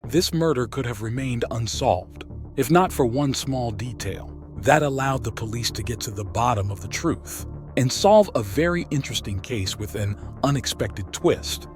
This murder could have remained unsolved, if not for one small detail that allowed the police to get to the bottom of the truth and solve a very interesting case with an unexpected twist.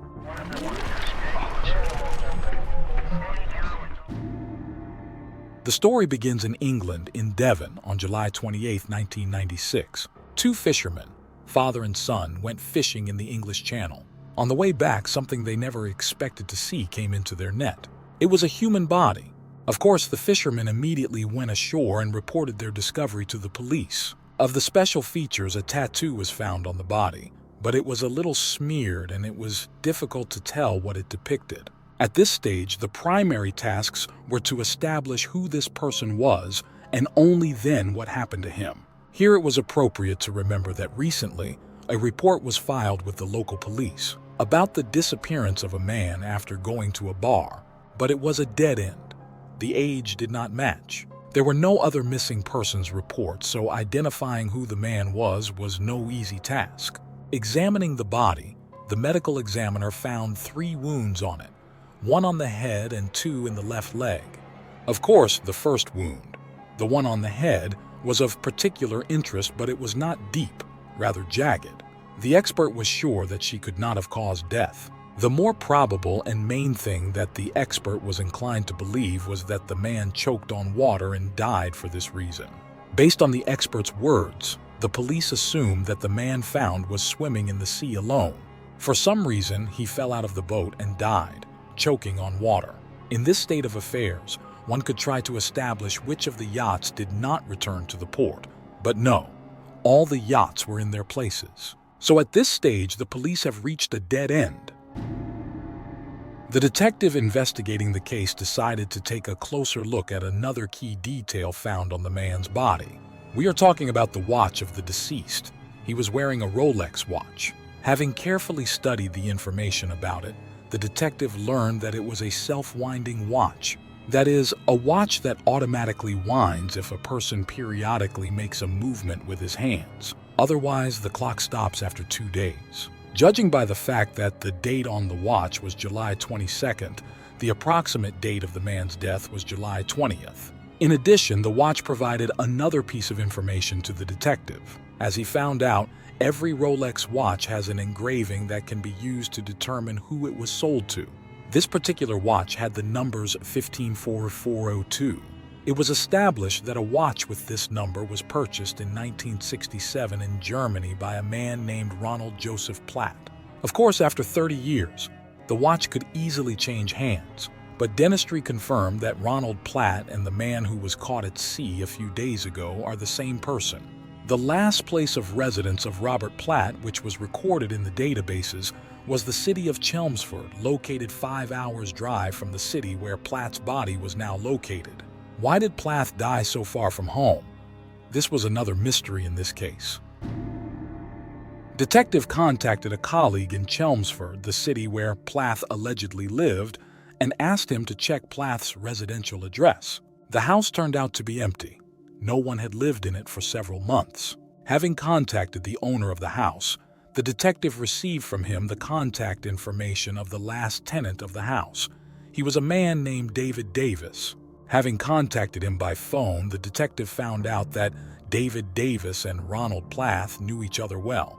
The story begins in England, in Devon, on July 28, 1996. Two fishermen, father and son, went fishing in the English Channel. On the way back, something they never expected to see came into their net. It was a human body. Of course, the fishermen immediately went ashore and reported their discovery to the police. Of the special features, a tattoo was found on the body, but it was a little smeared and it was difficult to tell what it depicted. At this stage, the primary tasks were to establish who this person was and only then what happened to him. Here it was appropriate to remember that recently, a report was filed with the local police about the disappearance of a man after going to a bar, but it was a dead end. The age did not match. There were no other missing persons reports, so identifying who the man was no easy task. Examining the body, the medical examiner found 3 wounds on it, 1 on the head and 2 in the left leg. Of course, the first wound, the one on the head, was of particular interest, but it was not deep, rather jagged. The expert was sure that she could not have caused death. The more probable and main thing that the expert was inclined to believe was that the man choked on water and died for this reason. Based on the expert's words, the police assumed that the man found was swimming in the sea alone. For some reason, he fell out of the boat and died, choking on water. In this state of affairs, one could try to establish which of the yachts did not return to the port. But no, all the yachts were in their places. So at this stage, the police have reached a dead end. The detective investigating the case decided to take a closer look at another key detail found on the man's body. We are talking about the watch of the deceased. He was wearing a Rolex watch. Having carefully studied the information about it, the detective learned that it was a self-winding watch. That is, a watch that automatically winds if a person periodically makes a movement with his hands. Otherwise, the clock stops after 2 days. Judging by the fact that the date on the watch was July 22nd, the approximate date of the man's death was July 20th. In addition, the watch provided another piece of information to the detective. As he found out, every Rolex watch has an engraving that can be used to determine who it was sold to. This particular watch had the numbers 154402. It was established that a watch with this number was purchased in 1967 in Germany by a man named Ronald Joseph Platt. Of course, after 30 years, the watch could easily change hands, but dentistry confirmed that Ronald Platt and the man who was caught at sea a few days ago are the same person. The last place of residence of Robert Platt, which was recorded in the databases, was the city of Chelmsford, located 5 hours' drive from the city where Platt's body was now located. Why did Platt die so far from home? This was another mystery in this case. Detective contacted a colleague in Chelmsford, the city where Platt allegedly lived, and asked him to check Platt's residential address. The house turned out to be empty. No one had lived in it for several months. Having contacted the owner of the house, the detective received from him the contact information of the last tenant of the house. He was a man named David Davis. Having contacted him by phone, the detective found out that David Davis and Ronald Platt knew each other well.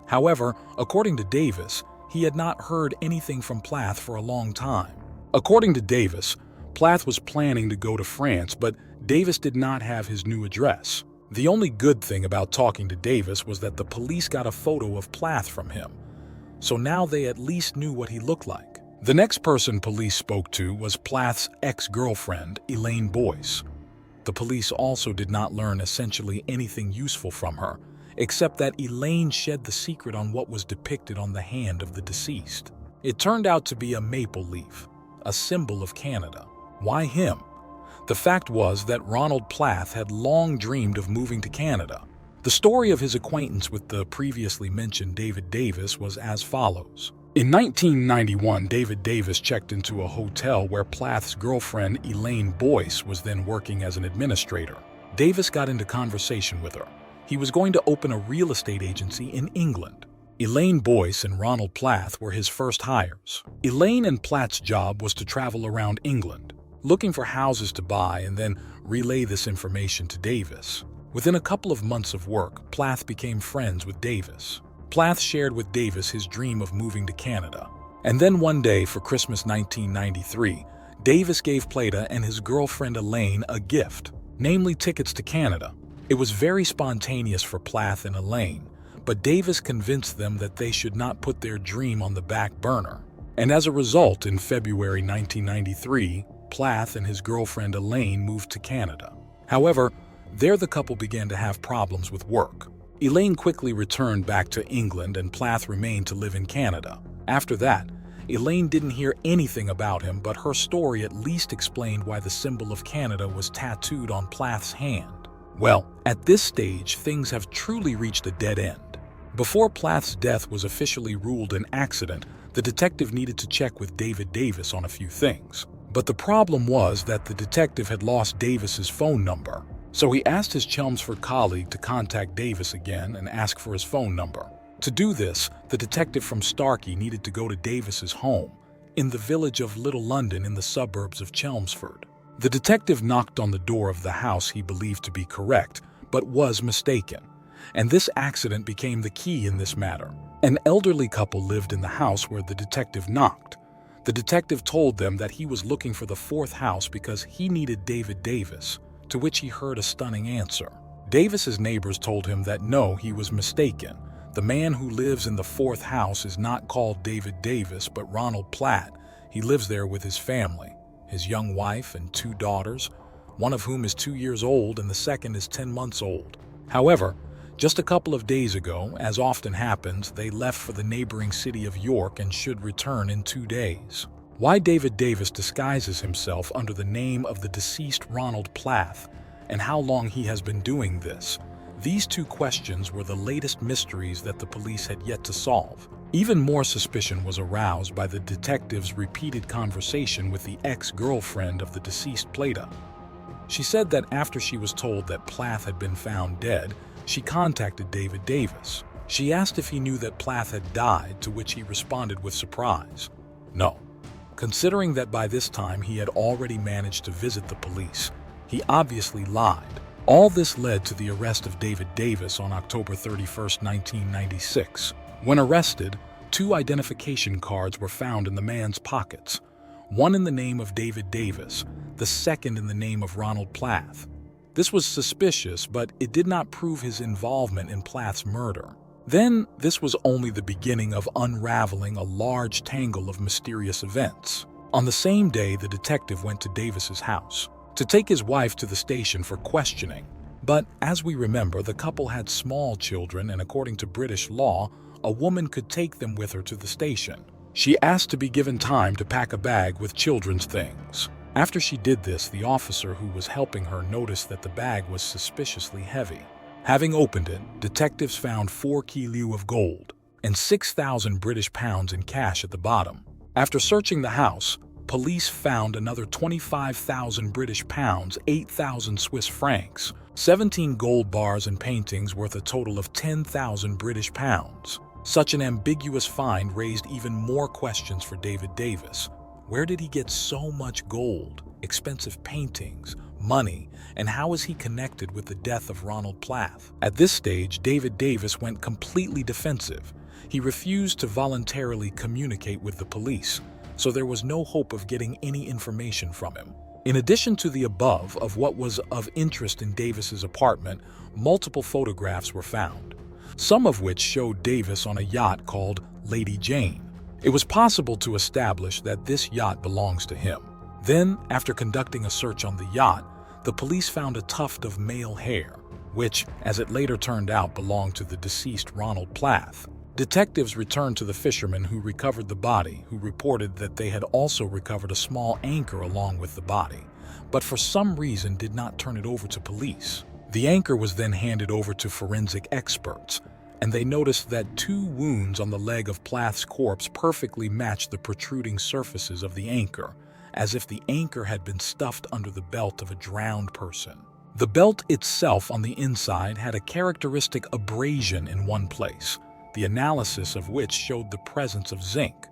However, according to Davis, he had not heard anything from Platt for a long time. According to Davis, Platt was planning to go to France, but Davis did not have his new address. The only good thing about talking to Davis was that the police got a photo of Platt from him, so now they at least knew what he looked like. The next person police spoke to was Platt's ex-girlfriend, Elaine Boyce. The police also did not learn essentially anything useful from her, except that Elaine shed the secret on what was depicted on the hand of the deceased. It turned out to be a maple leaf, a symbol of Canada. Why him? The fact was that Ronald Platt had long dreamed of moving to Canada. The story of his acquaintance with the previously mentioned David Davis was as follows. In 1991, David Davis checked into a hotel where Platt's girlfriend Elaine Boyce was then working as an administrator. Davis got into conversation with her. He was going to open a real estate agency in England. Elaine Boyce and Ronald Plath were his first hires. Elaine and Plath's job was to travel around England, looking for houses to buy and then relay this information to Davis. Within a couple of months of work, Plath became friends with Davis. Plath shared with Davis his dream of moving to Canada. And then one day for Christmas 1993, Davis gave Plath and his girlfriend Elaine a gift, namely tickets to Canada. It was very spontaneous for Plath and Elaine, but Davis convinced them that they should not put their dream on the back burner. And as a result, in February 1993, Plath and his girlfriend Elaine moved to Canada. However, there the couple began to have problems with work. Elaine quickly returned back to England and Plath remained to live in Canada. After that, Elaine didn't hear anything about him, but her story at least explained why the symbol of Canada was tattooed on Plath's hand. Well, at this stage, things have truly reached a dead end. Before Plath's death was officially ruled an accident, the detective needed to check with David Davis on a few things. But the problem was that the detective had lost Davis's phone number. So he asked his Chelmsford colleague to contact Davis again and ask for his phone number. To do this, the detective from Starkey needed to go to Davis's home, in the village of Little London in the suburbs of Chelmsford. The detective knocked on the door of the house he believed to be correct, but was mistaken. And this accident became the key in this matter. An elderly couple lived in the house where the detective knocked. The detective told them that he was looking for the fourth house because he needed David Davis, to which he heard a stunning answer. Davis's neighbors told him that no, he was mistaken. The man who lives in the fourth house is not called David Davis, but Ronald Plath. He lives there with his family, his young wife and 2 daughters, one of whom is 2 years old and the second is 10 months old. However, just a couple of days ago, as often happens, they left for the neighboring city of York and should return in 2 days. Why David Davis disguises himself under the name of the deceased Ronald Plath, and how long he has been doing this. These 2 questions were the latest mysteries that the police had yet to solve. Even more suspicion was aroused by the detective's repeated conversation with the ex-girlfriend of the deceased Plath. She said that after she was told that Plath had been found dead, she contacted David Davis. She asked if he knew that Plath had died, to which he responded with surprise. No. Considering that by this time he had already managed to visit the police, he obviously lied. All this led to the arrest of David Davis on October 31, 1996. When arrested, 2 identification cards were found in the man's pockets, one in the name of David Davis, the second in the name of Ronald Plath. This was suspicious, but it did not prove his involvement in Plath's murder. Then, this was only the beginning of unraveling a large tangle of mysterious events. On the same day, the detective went to Davis's house to take his wife to the station for questioning. But as we remember, the couple had small children, and according to British law, a woman could take them with her to the station. She asked to be given time to pack a bag with children's things. After she did this, the officer who was helping her noticed that the bag was suspiciously heavy. Having opened it, detectives found 4 kilos of gold and 6,000 British pounds in cash at the bottom. After searching the house, police found another 25,000 British pounds, 8,000 Swiss francs, 17 gold bars and paintings worth a total of 10,000 British pounds. Such an ambiguous find raised even more questions for David Davis. Where did he get so much gold, expensive paintings, money, and how is he connected with the death of Ronald Plath? At this stage, David Davis went completely defensive. He refused to voluntarily communicate with the police, so there was no hope of getting any information from him. In addition to the above of what was of interest in Davis's apartment, multiple photographs were found, some of which showed Davis on a yacht called Lady Jane. It was possible to establish that this yacht belongs to him. Then, after conducting a search on the yacht, the police found a tuft of male hair, which, as it later turned out, belonged to the deceased Ronald Plath. Detectives returned to the fisherman who recovered the body, who reported that they had also recovered a small anchor along with the body, but for some reason did not turn it over to police. The anchor was then handed over to forensic experts, and they noticed that 2 wounds on the leg of Plath's corpse perfectly matched the protruding surfaces of the anchor, as if the anchor had been stuffed under the belt of a drowned person. The belt itself on the inside had a characteristic abrasion in one place. the analysis of which showed the presence of zinc.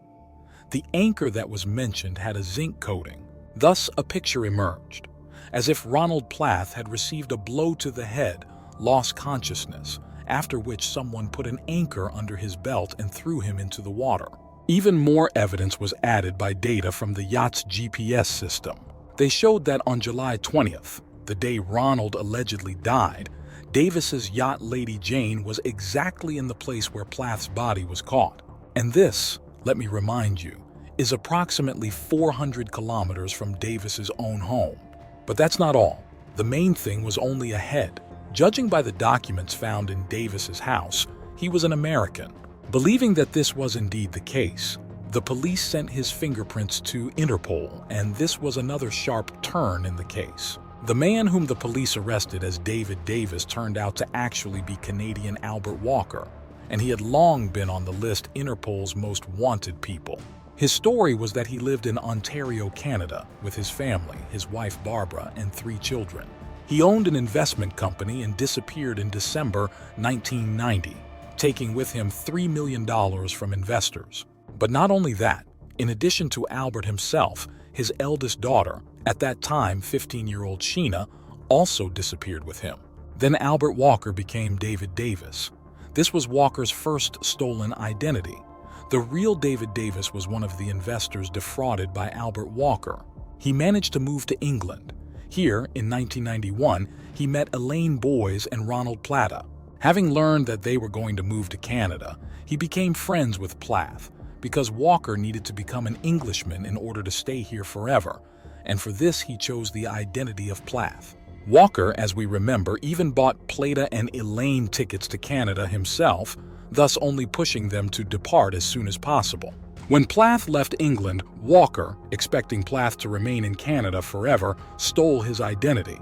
The anchor that was mentioned had a zinc coating. Thus, a picture emerged, as if Ronald Plath had received a blow to the head, lost consciousness, after which someone put an anchor under his belt and threw him into the water. Even more evidence was added by data from the yacht's GPS system. They showed that on July 20th, the day Ronald allegedly died, Davis's yacht Lady Jane was exactly in the place where Plath's body was caught. And this, let me remind you, is approximately 400 kilometers from Davis's own home. But that's not all. The main thing was only ahead. Judging by the documents found in Davis's house, he was an American. Believing that this was indeed the case, the police sent his fingerprints to Interpol, and this was another sharp turn in the case. The man whom the police arrested as David Davis turned out to actually be Canadian Albert Walker, and he had long been on the list Interpol's most wanted people. His story was that he lived in Ontario, Canada, with his family, his wife Barbara, and 3 children. He owned an investment company and disappeared in December 1990, taking with him $3 million from investors. But not only that, in addition to Albert himself, his eldest daughter, at that time 15-year-old Sheena, also disappeared with him. Then Albert Walker became David Davis. This was Walker's first stolen identity. The real David Davis was one of the investors defrauded by Albert Walker. He managed to move to England. Here, in 1991, he met Elaine Boyes and Ronald Plath. Having learned that they were going to move to Canada, he became friends with Plath because Walker needed to become an Englishman in order to stay here forever, and for this he chose the identity of Plath. Walker, as we remember, even bought Plath and Elaine tickets to Canada himself, thus only pushing them to depart as soon as possible. When Plath left England, Walker, expecting Plath to remain in Canada forever, stole his identity.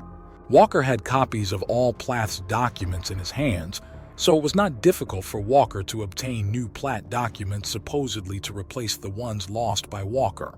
Walker had copies of all Plath's documents in his hands, so it was not difficult for Walker to obtain new Plath documents supposedly to replace the ones lost by Walker.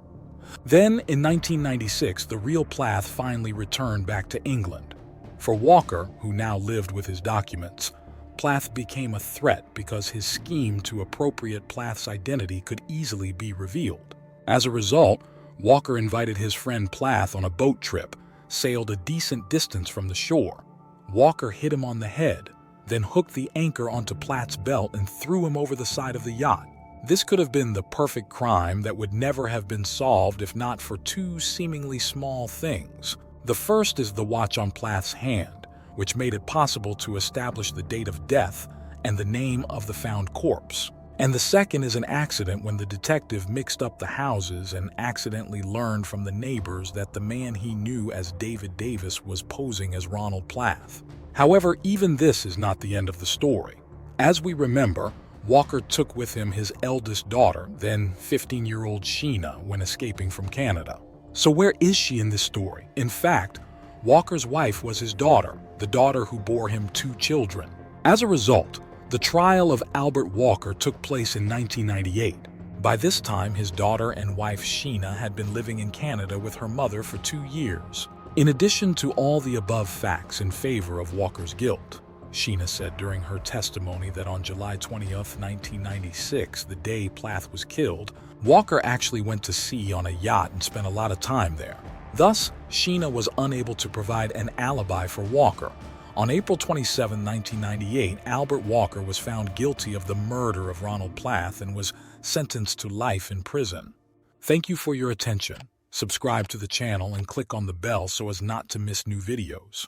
Then, in 1996, the real Plath finally returned back to England. For Walker, who now lived with his documents, Plath became a threat because his scheme to appropriate Plath's identity could easily be revealed. As a result, Walker invited his friend Plath on a boat trip, sailed a decent distance from the shore. Walker hit him on the head, then hooked the anchor onto Plath's belt and threw him over the side of the yacht. This could have been the perfect crime that would never have been solved if not for 2 seemingly small things. The first is the watch on Plath's hand, which made it possible to establish the date of death and the name of the found corpse. And the second is an accident when the detective mixed up the houses and accidentally learned from the neighbors that the man he knew as David Davis was posing as Ronald Plath. However, even this is not the end of the story. As we remember, Walker took with him his eldest daughter, then 15-year-old Sheena, when escaping from Canada. So where is she in this story? In fact, Walker's wife was his daughter, the daughter who bore him 2 children. As a result, the trial of Albert Walker took place in 1998. By this time, his daughter and wife Sheena had been living in Canada with her mother for 2 years. In addition to all the above facts in favor of Walker's guilt, Sheena said during her testimony that on July 20th, 1996, the day Plath was killed, Walker actually went to sea on a yacht and spent a lot of time there. Thus, Sheena was unable to provide an alibi for Walker. On April 27, 1998, Albert Walker was found guilty of the murder of Ronald Plath and was sentenced to life in prison. Thank you for your attention. Subscribe to the channel and click on the bell so as not to miss new videos.